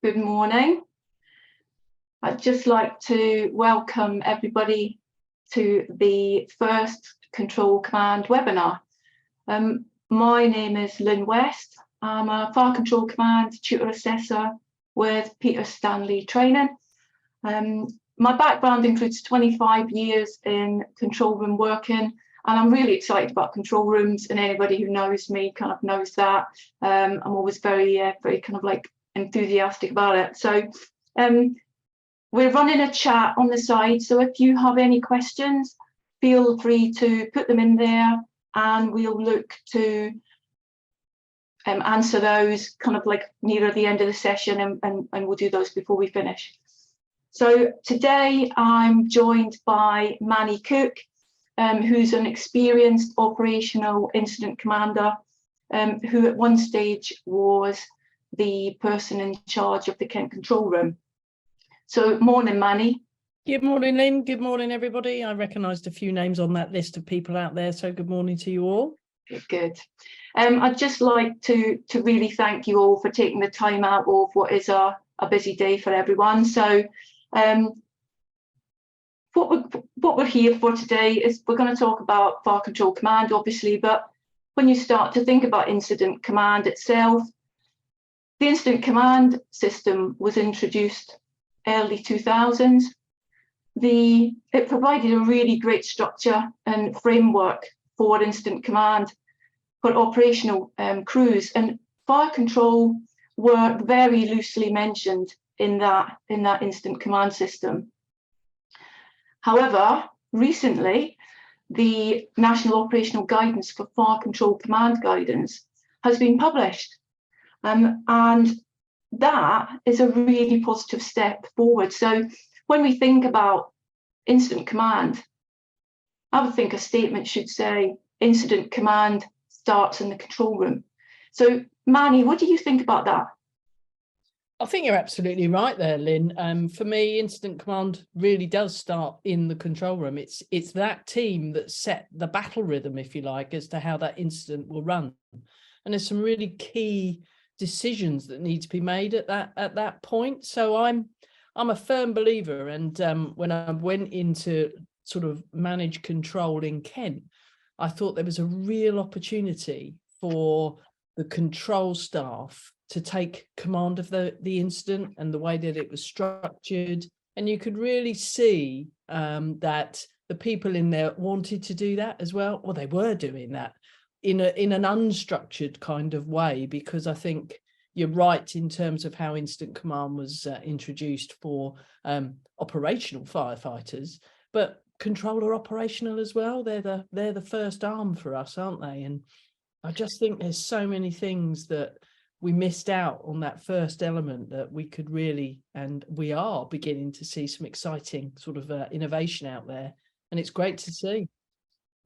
Good morning. I'd just like to welcome everybody to the first Control Command webinar. My name is Lynn West. I'm a Fire Control Command tutor assessor with Peter Stanley Training. My background includes 25 years in control room working, and I'm really excited about control rooms, and anybody who knows me kind of knows that. I'm always very kind of like enthusiastic about it. So we're running a chat on the side, so if you have any questions, feel free to put them in there and we'll look to answer those kind of like nearer the end of the session, and we'll do those before we finish. So today I'm joined by Manny Cook, who's an experienced operational incident commander, who at one stage was the person in charge of the Kent control room. So morning, Manny. Good morning, Lynn. Good morning, everybody. I recognised a few names on that list of people out there, so good morning to you all. Good. I'd just like to really thank you all for taking the time out of what is a busy day for everyone. So what we're here for today is we're going to talk about Fire Control Command, obviously, but when you start to think about Incident Command itself, the Incident Command system was introduced early 2000s. It provided a really great structure and framework for Incident Command for operational crews, and fire control were very loosely mentioned in that Incident Command system. However, recently, the National Operational Guidance for Fire Control Command Guidance has been published. And that is a really positive step forward. So when we think about incident command, I would think a statement should say incident command starts in the control room. So Manny, what do you think about that? I think you're absolutely right there, Lynn. For me, incident command really does start in the control room. It's that team that set the battle rhythm, if you like, as to how that incident will run. And there's some really key decisions that need to be made at that point. So I'm a firm believer, and when I went into sort of manage control in Kent, I thought there was a real opportunity for the control staff to take command of the incident and the way that it was structured. And you could really see that the people in there wanted to do that as well, or they were doing that in an unstructured kind of way, because I think you're right in terms of how incident command was introduced for operational firefighters, but control are operational as well. They're the first arm for us, aren't they? And I just think there's so many things that we missed out on that first element that we could really, and we are beginning to see some exciting sort of innovation out there, and it's great to see.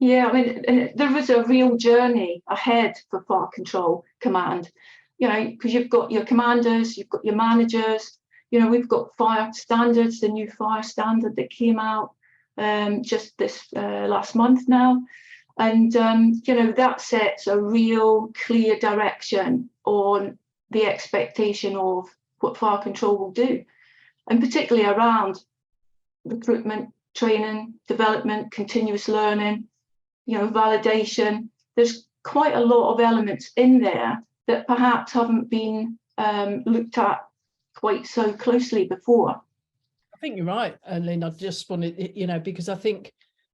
Yeah, I mean, there is a real journey ahead for Fire Control Command, you know, because you've got your commanders, you've got your managers, you know, we've got fire standards, the new fire standard that came out just this last month now. And, you know, that sets a real clear direction on the expectation of what fire control will do, and particularly around recruitment, training, development, continuous learning, you know, validation. There's quite a lot of elements in there that perhaps haven't been looked at quite so closely before. I think you're right, Lynn. I just wanted, you know, because I think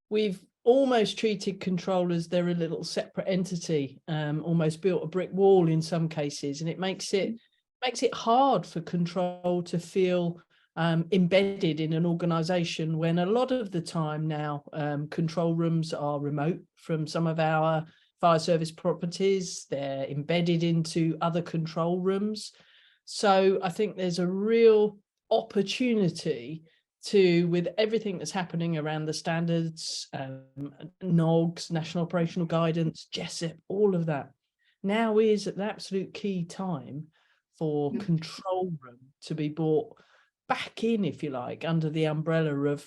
we've almost treated control as they're a little separate entity, almost built a brick wall in some cases, and it makes it hard for control to feel embedded in an organization, when a lot of the time now control rooms are remote from some of our fire service properties. They're embedded into other control rooms. So I think there's a real opportunity to, with everything that's happening around the standards, NOGs, National Operational Guidance, JESIP, all of that, now is at the absolute key time for control room to be brought back in, if you like, under the umbrella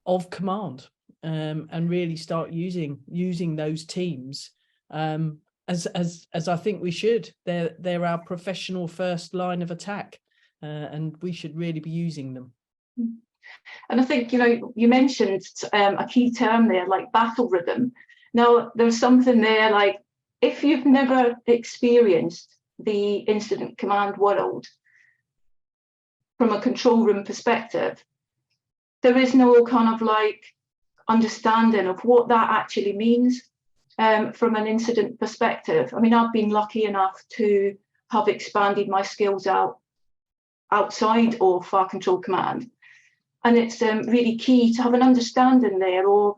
of command, and really start using those teams as I think we should. They're our professional first line of attack. and we should really be using them. And I think, you mentioned a key term there, like battle rhythm. Now, there's something there, like if you've never experienced the incident command world from a control room perspective, there is no kind of like understanding of what that actually means from an incident perspective. I mean, I've been lucky enough to have expanded my skills outside of Fire Control Command. And it's really key to have an understanding there of,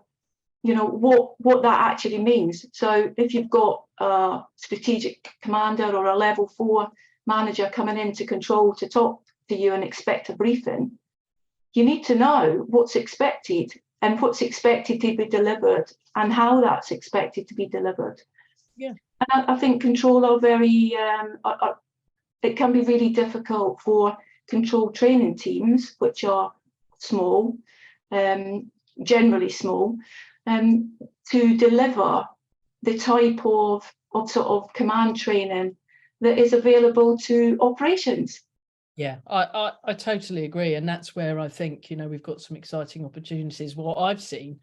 what that actually means. So if you've got a strategic commander or a level 4 manager coming into control to talk to you and expect a briefing, you need to know what's expected and what's expected to be delivered and how that's expected to be delivered. Yeah. And I think control are very, it can be really difficult for control training teams, which are small, generally small, to deliver the type of sort of command training that is available to operations. Yeah, I totally agree. And that's where I think, we've got some exciting opportunities. What I've seen,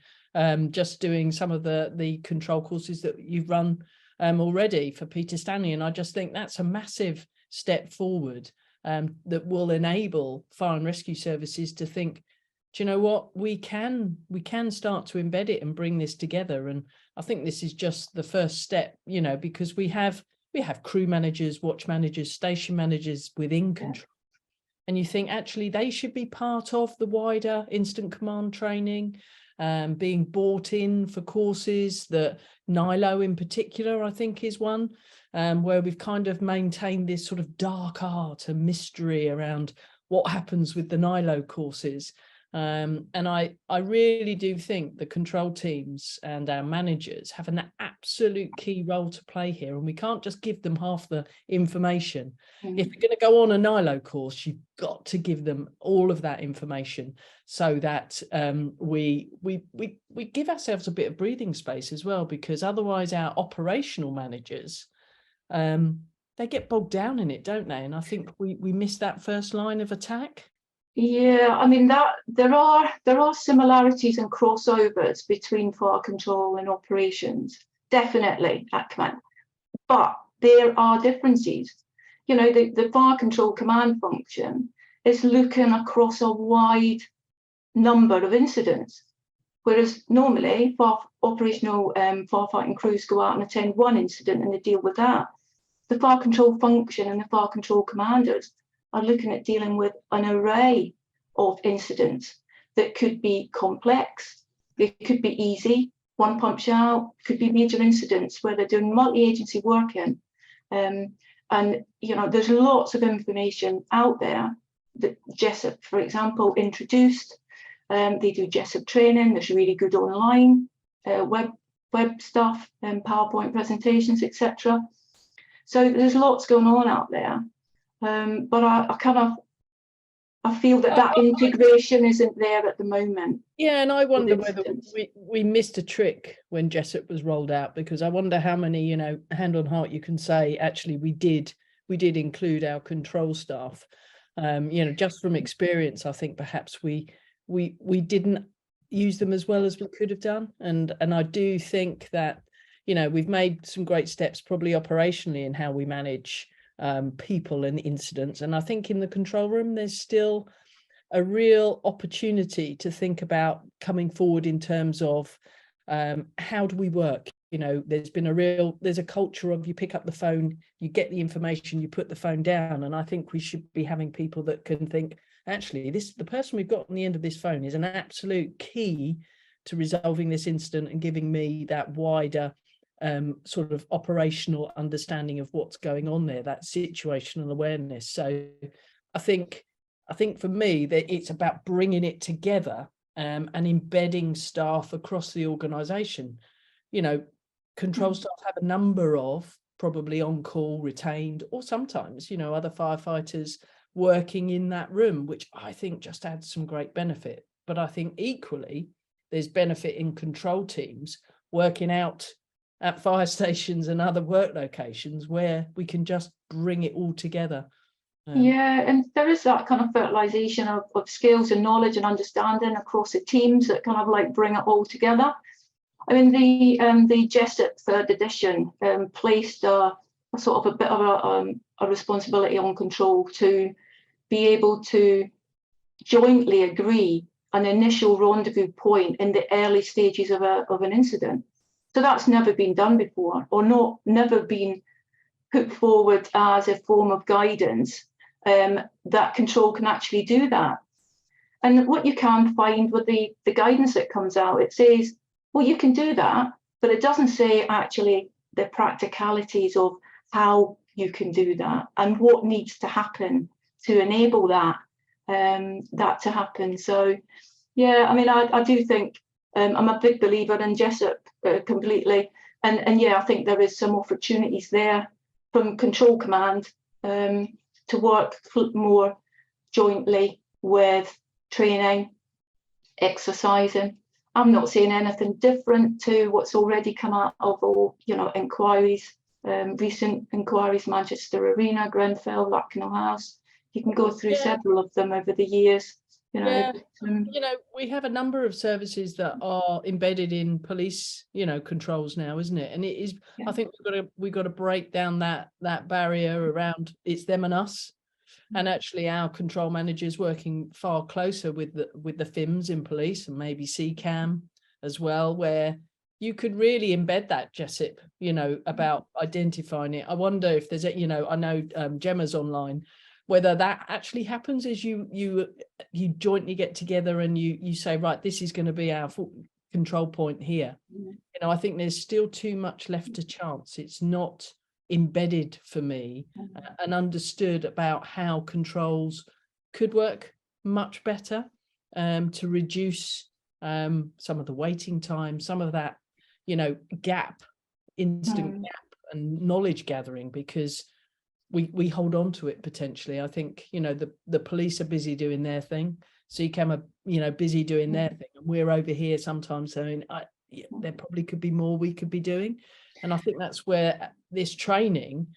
just doing some of the control courses that you've run already for Peter Stanley. And I just think that's a massive step forward that will enable fire and rescue services to think, do you know what, we can start to embed it and bring this together. And I think this is just the first step, because we have crew managers, watch managers, station managers within control. And you think actually they should be part of the wider incident command training, being brought in for courses. That NILO in particular, I think, is one where we've kind of maintained this sort of dark art and mystery around what happens with the NILO courses. And I really do think the control teams and our managers have an absolute key role to play here. And we can't just give them half the information. If you're going to go on a NILO course, you've got to give them all of that information so that we give ourselves a bit of breathing space as well, because otherwise our operational managers, they get bogged down in it, don't they? And I think we miss that first line of attack. Yeah, I mean that there are similarities and crossovers between fire control and operations, definitely at command, but there are differences. The fire control command function is looking across a wide number of incidents, whereas normally operational firefighting crews go out and attend one incident and they deal with that. The fire control function and the fire control commanders are looking at dealing with an array of incidents that could be complex, they could be easy, one pump shout, could be major incidents where they're doing multi-agency working. And there's lots of information out there that JESIP, for example, introduced. They do JESIP training, there's really good online web stuff and PowerPoint presentations, etc. So there's lots going on out there. But I feel that integration isn't there at the moment. Yeah, and I wonder whether we missed a trick when JESIP was rolled out, because I wonder how many, hand on heart, you can say actually we did include our control staff. Just from experience, I think perhaps we didn't use them as well as we could have done, and I do think that we've made some great steps probably operationally in how we manage people and incidents. And I think in the control room, there's still a real opportunity to think about coming forward in terms of how do we work? There's a culture of you pick up the phone, you get the information, you put the phone down. And I think we should be having people that can think, actually, the person we've got on the end of this phone is an absolute key to resolving this incident and giving me that wider sort of operational understanding of what's going on there, that situational awareness. So I think for me that it's about bringing it together and embedding staff across the organization. Control staff have a number of probably on call, retained, or sometimes other firefighters working in that room, which I think just adds some great benefit. But I think equally there's benefit in control teams working out at fire stations and other work locations where we can just bring it all together. Yeah, and there is that kind of fertilization of skills and knowledge and understanding across the teams that kind of like bring it all together. I mean, the JESIP third edition placed a sort of a bit of a responsibility on control to be able to jointly agree an initial rendezvous point in the early stages of an incident. So that's never been done before, or never been put forward as a form of guidance that control can actually do that. And what you can find with the guidance that comes out, it says, well, you can do that, but it doesn't say actually the practicalities of how you can do that and what needs to happen to enable that that to happen. So, yeah, I mean, I do think I'm a big believer in JESIP completely, and yeah, I think there is some opportunities there from Control Command to work more jointly with training, exercising. I'm not saying anything different to what's already come out of all, inquiries, recent inquiries, Manchester Arena, Grenfell, Lucknow House. You can go through several of them over the years. We have a number of services that are embedded in police, controls now, isn't it? And it is, I think we've got to break down that barrier around it's them and us. And actually our control managers working far closer with the FIMs in police and maybe CCAM as well, where you could really embed that JESIP, about identifying it. I wonder if there's I know Gemma's online, whether that actually happens as you jointly get together and you say, right, this is going to be our control point here. I think there's still too much left to chance. It's not embedded for me and understood about how controls could work much better to reduce some of the waiting time, some of that, instant gap and knowledge gathering, because we hold on to it potentially. I think, the police are busy doing their thing. CCAM are, busy doing their thing. And we're over here sometimes saying, there probably could be more we could be doing. And I think that's where this training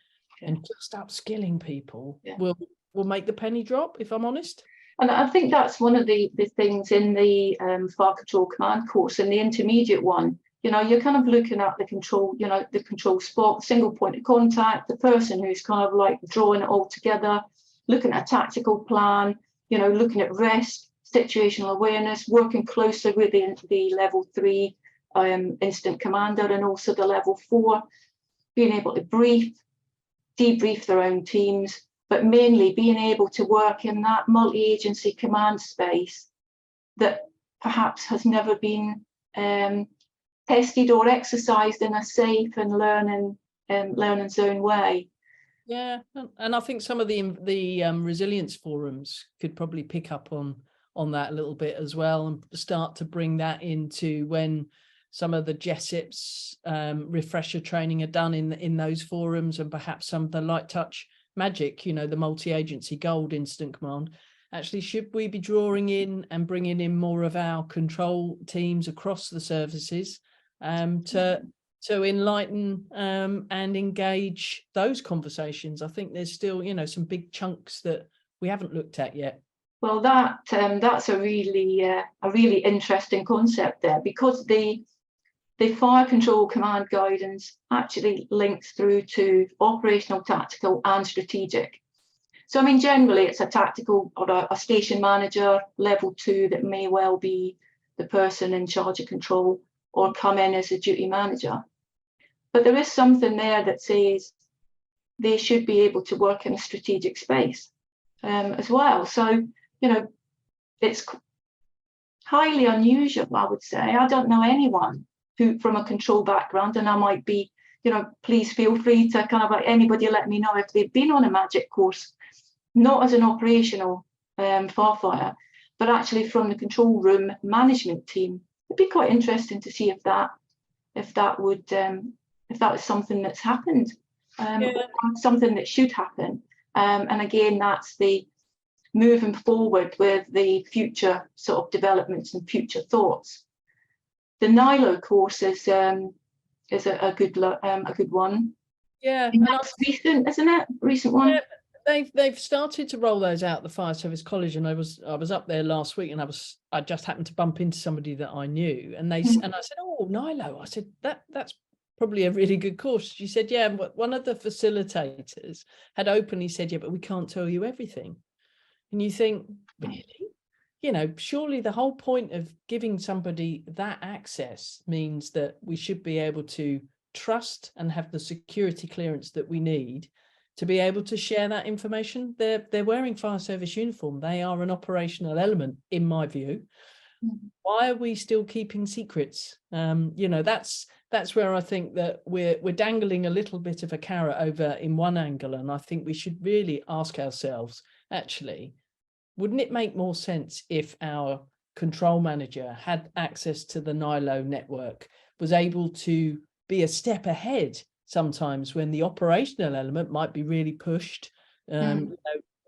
and just upskilling people will make the penny drop, if I'm honest. And I think that's one of the things in the Fire Control Command course, in the intermediate one. You're kind of looking at the control, the control spot, single point of contact, the person who's kind of like drawing it all together, looking at a tactical plan, looking at risk, situational awareness, working closely with the level 3 incident commander and also the level 4, being able to debrief their own teams, but mainly being able to work in that multi-agency command space that perhaps has never been tested or exercised in a safe and learning zone way. Yeah, and I think some of the resilience forums could probably pick up on that a little bit as well, and start to bring that into when some of the JESIPs refresher training are done in those forums, and perhaps some of the light touch magic, the multi-agency gold incident command. Actually, should we be drawing in and bringing in more of our control teams across the services to enlighten and engage those conversations? I think there's still, some big chunks that we haven't looked at yet. Well, that's a really interesting concept there, because the Fire Control Command guidance actually links through to operational, tactical and strategic. So, I mean, generally it's a tactical or a station manager, level 2, that may well be the person in charge of control or come in as a duty manager. But there is something there that says they should be able to work in a strategic space as well. So, it's highly unusual, I would say. I don't know anyone who from a control background, and I might be, please feel free to kind of like anybody let me know if they've been on a magic course, not as an operational firefighter, but actually from the control room management team. It'd be quite interesting to see if that was something that's happened, or something that should happen. And again, that's the moving forward with the future sort of developments and future thoughts. The NILO course is a good one. Yeah, and that's recent, isn't it? Recent one. they've started to roll those out, the Fire Service College, and I was up there last week, and I just happened to bump into somebody that I knew, and I said, "Oh, Nilo," I said, that's probably a really good course. She said, "Yeah," but one of the facilitators had openly said, "Yeah, but we can't tell you everything." And you think, really? You know, surely the whole point of giving somebody that access means that we should be able to trust and have the security clearance that we need to be able to share that information. They're wearing fire service uniform. They are an operational element, in my view. Why are we still keeping secrets? You know, that's where I think that we're dangling a little bit of a carrot over in one angle, and I think we should really ask ourselves, actually, wouldn't it make more sense if our control manager had access to the Nilo network, was able to be a step ahead sometimes when the operational element might be really pushed, you know,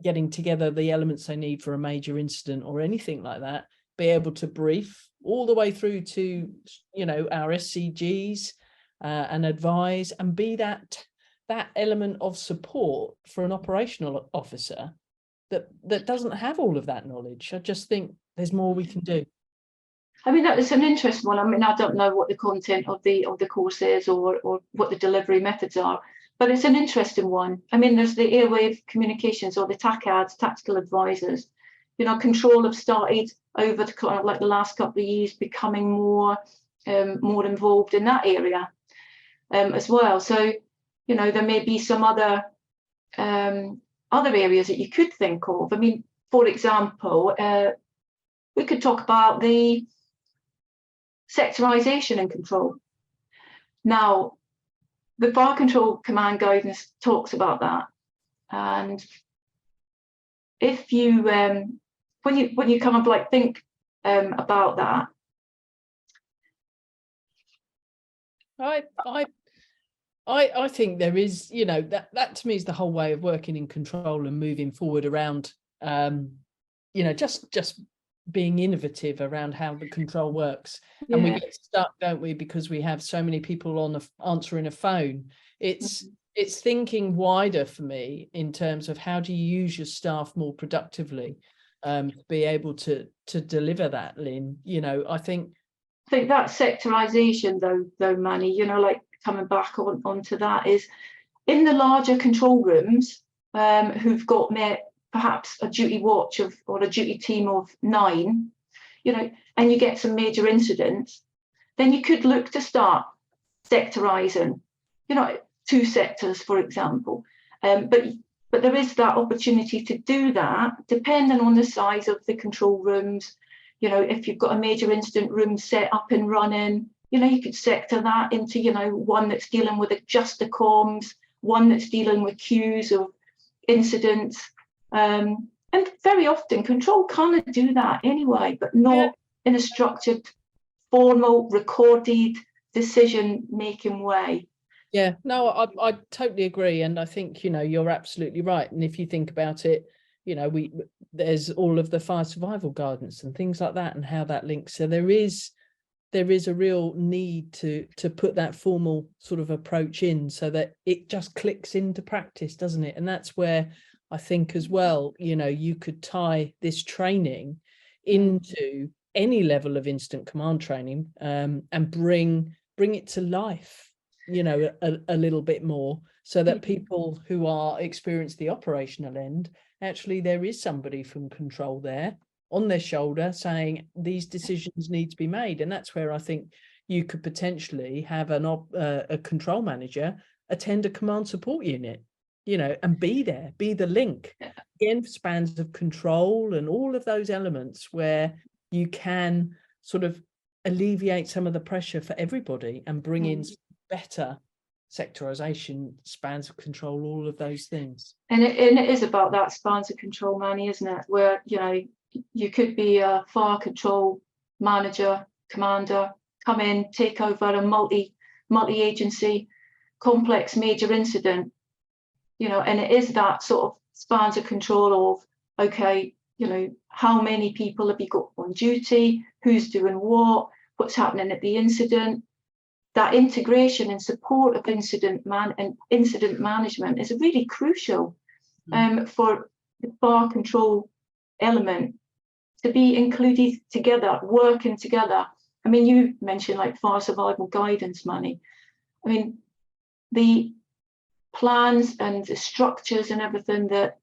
getting together the elements they need for a major incident or anything like that, be able to brief all the way through to, you know, our SCGs and advise, and be that element of support for an operational officer that doesn't have all of that knowledge. I just think there's more we can do. I mean, that is an interesting one. I mean, I don't know what the content of the course is, or what the delivery methods are, but it's an interesting one. I mean, there's the airwave communications, or the TACADs, tactical advisors. You know, control have started over the kind of like the last couple of years becoming more involved in that area as well. So, you know, there may be some other areas that you could think of. I mean, for example, we could talk about the sectorization and control. Now, the Fire Control Command Guidance talks about that, and if you when you kind of like think about that, I think there is, you know, that to me is the whole way of working in control and moving forward around, you know, just being innovative around how the control works. And we get stuck, don't we, because we have so many people on answering a phone. It's thinking wider for me in terms of how do you use your staff more productively, to be able to deliver that, Lynn. You know, I think that sectorization though, Manny, you know, like coming back onto that, is in the larger control rooms, who've got perhaps a duty watch or a duty team of 9, you know, and you get some major incidents, then you could look to start sectorizing, you know, 2 sectors, for example. But there is that opportunity to do that, depending on the size of the control rooms. You know, if you've got a major incident room set up and running, you know, you could sector that into, you know, one that's dealing with just the comms, one that's dealing with queues of incidents. And very often control kind of do that anyway, but not in a structured, formal, recorded decision-making way. Yeah, no, I totally agree. And I think, you know, you're absolutely right. And if you think about it, you know, there's all of the fire survival guidance and things like that, and how that links. So there is a real need to put that formal sort of approach in, so that it just clicks into practice, doesn't it? And that's where I think as well, you know, you could tie this training into any level of incident command training, and bring it to life, you know, a little bit more, so that people who are experience the operational end, actually there is somebody from control there on their shoulder saying these decisions need to be made. And that's where I think you could potentially have a control manager attend a command support unit, you know, and be there, be the link, again, for spans of control and all of those elements where you can sort of alleviate some of the pressure for everybody and bring in better sectorization, spans of control, all of those things. And it is about that spans of control, Manny, isn't it? Where, you know, you could be a fire control manager, commander, come in, take over a multi-agency complex major incident, you know, and it is that sort of spans of control of, okay, you know, how many people have you got on duty, who's doing what's happening at the incident. That integration and support of incident management is really crucial. for the fire control element to be included together, working together. I mean, you mentioned like fire survival guidance money. I mean, the plans and the structures and everything that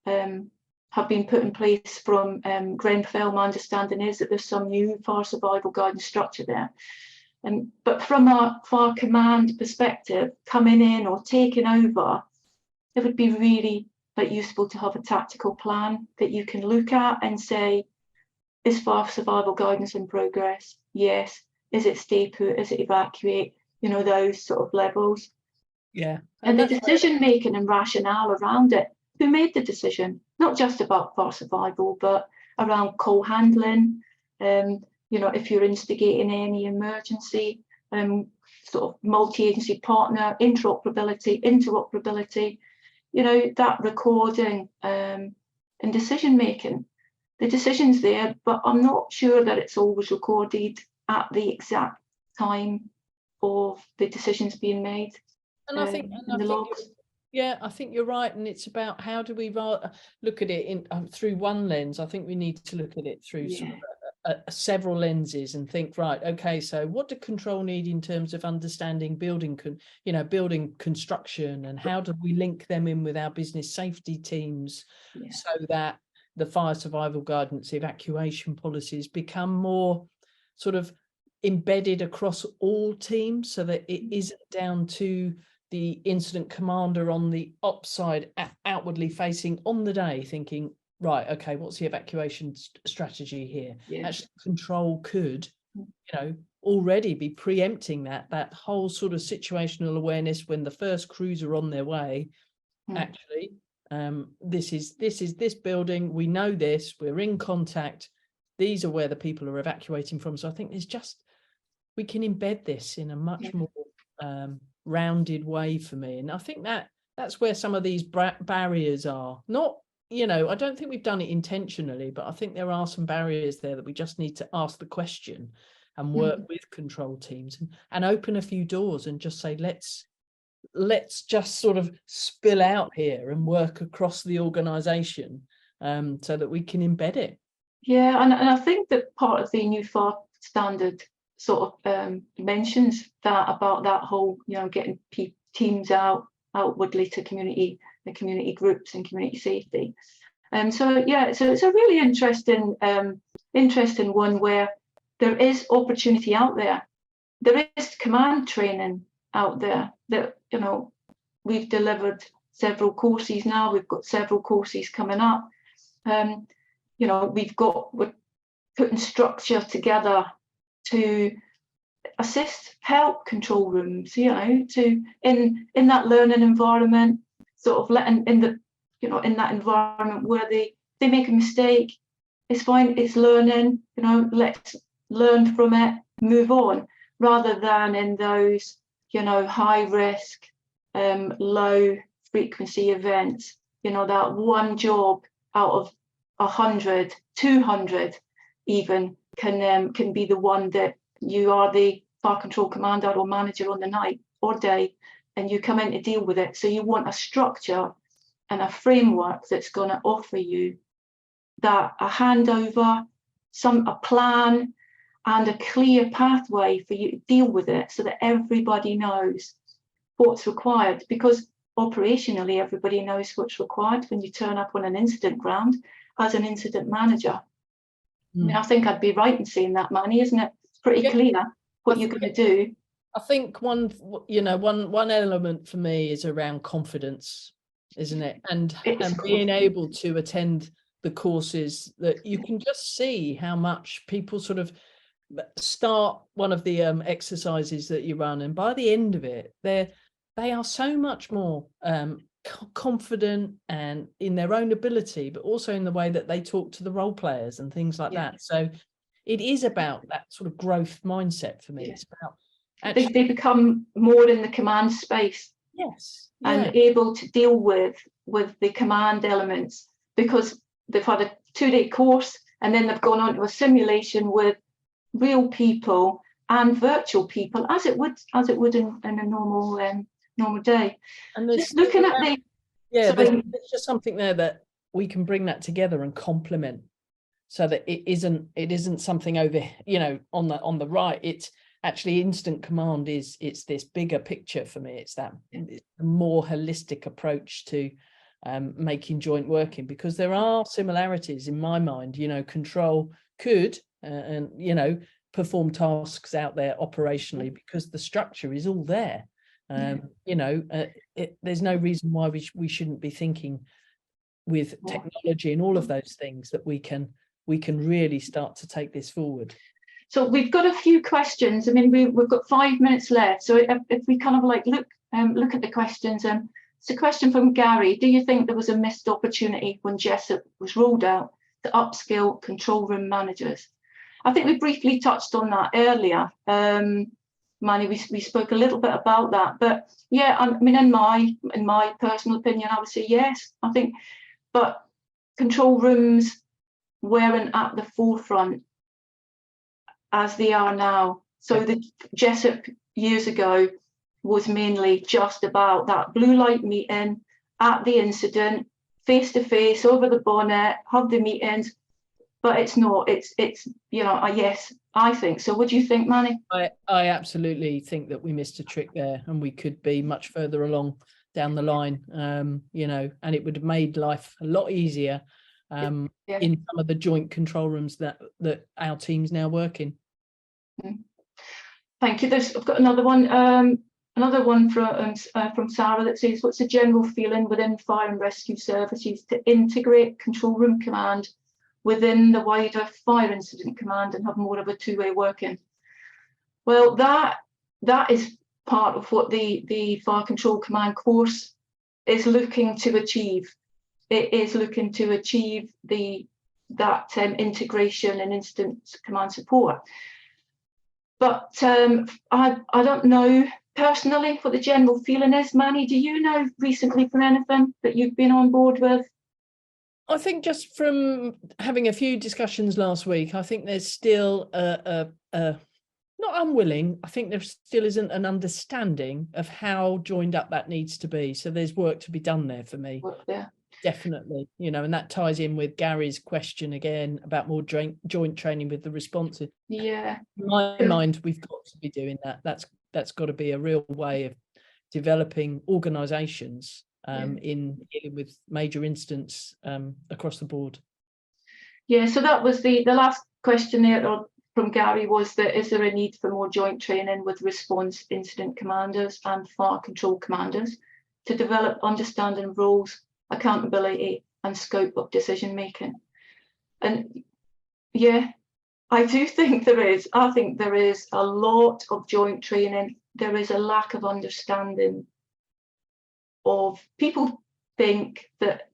have been put in place from Grenfell, my understanding is that there's some new fire survival guidance structure there. But from a fire command perspective, coming in or taking over, it would be really useful to have a tactical plan that you can look at and say, is fire survival guidance in progress? Yes. Is it stay put? Is it evacuate? You know, those sort of levels. Yeah. And the decision making and rationale around it. Who made the decision? Not just about fire survival, but around call handling. You know, if you're instigating any emergency, sort of multi-agency partner, interoperability, you know, that recording and decision making. The decision's there, but I'm not sure that it's always recorded at the exact time of the decisions being made. And I think, in the logs. Yeah, I think you're right, and it's about how do we look at it in through one lens. I think we need to look at it through sort of several lenses and think, right, okay, so what do control need in terms of understanding building construction, and how do we link them in with our business safety teams so that the fire survival guidance, evacuation policies become more sort of embedded across all teams, so that it isn't down to the incident commander on the ops side outwardly facing on the day thinking, right, okay, what's the evacuation strategy here? Actually, control could, you know, already be preempting that whole sort of situational awareness when the first crews are on their way. Actually, this is this building, we know this, we're in contact, these are where the people are evacuating from. So I think we can embed this in a much more rounded way for me. And I think that's where some of these barriers are. Not, you know, I don't think we've done it intentionally, but I think there are some barriers there that we just need to ask the question and work with control teams and open a few doors and just say, let's just sort of spill out here and work across the organization so that we can embed it. Yeah, and I think that part of the new fire standard sort of mentions that about that whole, you know, getting teams outwardly to the community groups and community safety. So it's a really interesting one where there is opportunity out there. There is command training out there that, you know, we've delivered several courses now. We've got several courses coming up. You know, we're putting structure together to help control rooms, you know, to in that learning environment, sort of letting in that environment where they make a mistake, it's fine, it's learning, you know, let's learn from it, move on, rather than in those, you know, high risk, low frequency events, you know, that one job out of 100, 200 even can be the one that you are the fire control commander or manager on the night or day, and you come in to deal with it. So you want a structure and a framework that's going to offer you that a handover, a plan, and a clear pathway for you to deal with it, so that everybody knows what's required. Because operationally, everybody knows what's required when you turn up on an incident ground as an incident manager. I mean, I think I'd be right in saying that, Manny, isn't it? It's pretty clear what you're going to do. I think one element for me is around confidence, isn't it? And being able to attend the courses, that you can just see how much people sort of start one of the exercises that you run, and by the end of it, they are so much more confident and in their own ability, but also in the way that they talk to the role players and things like that. So it is about that sort of growth mindset for me. It's about actually they become more in the command space, and able to deal with the command elements, because they've had a 2-day course and then they've gone on to a simulation with real people and virtual people, as it would in a normal day. And just looking at Yeah, So there's just something there that we can bring that together and complement, so that it isn't something over, on the right. It's actually instant command it's this bigger picture for me. It's a more holistic approach to making joint working, because there are similarities in my mind. Control could perform tasks out there operationally because the structure is all there. There's no reason why we shouldn't be thinking with technology and all of those things that we can really start to take this forward. So we've got a few questions. I mean, we've got 5 minutes left. So if we kind of like look at the questions, it's a question from Gary. Do you think there was a missed opportunity when JESIP was rolled out to upskill control room managers? I think we briefly touched on that earlier. Manny, we spoke a little bit about that, but yeah, I mean, in my personal opinion, I would say yes. I think, but control rooms weren't at the forefront as they are now. So the JESIP years ago was mainly just about that blue light meeting at the incident, face to face, over the bonnet, have the meetings. But it's not. It's yes, I think so. What do you think, Manny? I absolutely think that we missed a trick there, and we could be much further along down the line. And it would have made life a lot easier in some of the joint control rooms that our teams now work in. Thank you. I've got another one. Another one from Sarah that says, "What's the general feeling within fire and rescue services to integrate control room command within the wider fire incident command and have more of a two-way working?" Well, that is part of what the fire control command course is looking to achieve. It is looking to achieve that integration and incident command support. But I don't know personally what the general feeling is. Manny, do you know recently from anything that you've been on board with? I think just from having a few discussions last week, I think there's still not unwilling. I think there still isn't an understanding of how joined up that needs to be. So there's work to be done there for me. Yeah. Definitely, and that ties in with Gary's question again about more joint training with the responsive. Yeah. In my mind, we've got to be doing that. That's got to be a real way of developing organisations in dealing with major incidents across the board. Yeah, so that was the last question there from Gary, was that is there a need for more joint training with response incident commanders and fire control commanders to develop understanding of roles, accountability and scope of decision making? And yeah, I do think there is. I think there is a lot of joint training. There is a lack of understanding of, people think that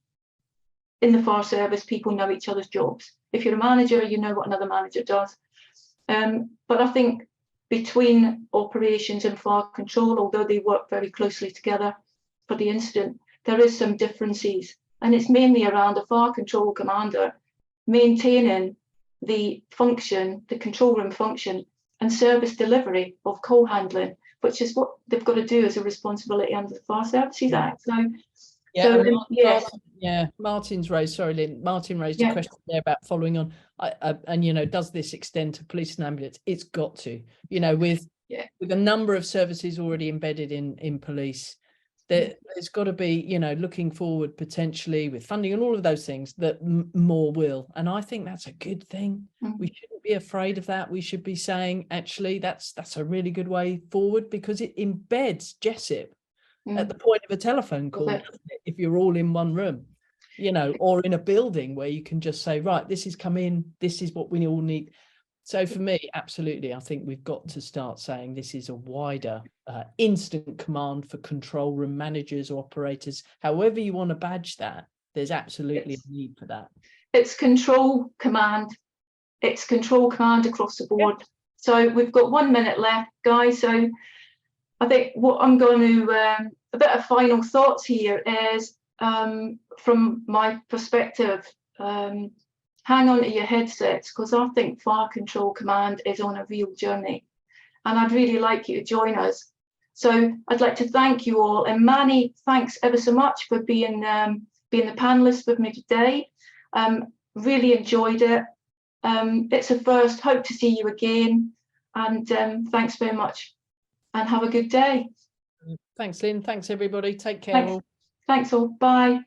in the fire service people know each other's jobs. If you're a manager, you know what another manager does. But I think between operations and fire control, although they work very closely together for the incident, there is some differences, and it's mainly around a fire control commander maintaining the function, the control room function and service delivery of call handling, which is what they've got to do as a responsibility under the Fire Services Act. Martin's raised, sorry, Lynn, Martin raised a question there about following on. And does this extend to police and ambulance? It's got to, with a number of services already embedded in police, there's got to be, looking forward potentially with funding and all of those things, that more will. And I think that's a good thing. We shouldn't be afraid of that. We should be saying, actually, that's a really good way forward, because it embeds JESIP at the point of a telephone call, if you're all in one room, or in a building where you can just say, right, this is come in, this is what we all need. So for me, absolutely, I think we've got to start saying this is a wider instant command for control room managers or operators, however you want to badge that. There's absolutely a need for that. It's control command. It's control command across the board. So we've got 1 minute left, guys. So I think what I'm going to, a bit of final thoughts here is, from my perspective, hang on to your headsets, because I think Fire Control Command is on a real journey, and I'd really like you to join us. So I'd like to thank you all, and Manny, thanks ever so much for being the panelist with me today. Really enjoyed it. It's a first. Hope to see you again, and thanks very much, and have a good day. Thanks, Lynn. Thanks, everybody. Take care. Thanks all. Bye.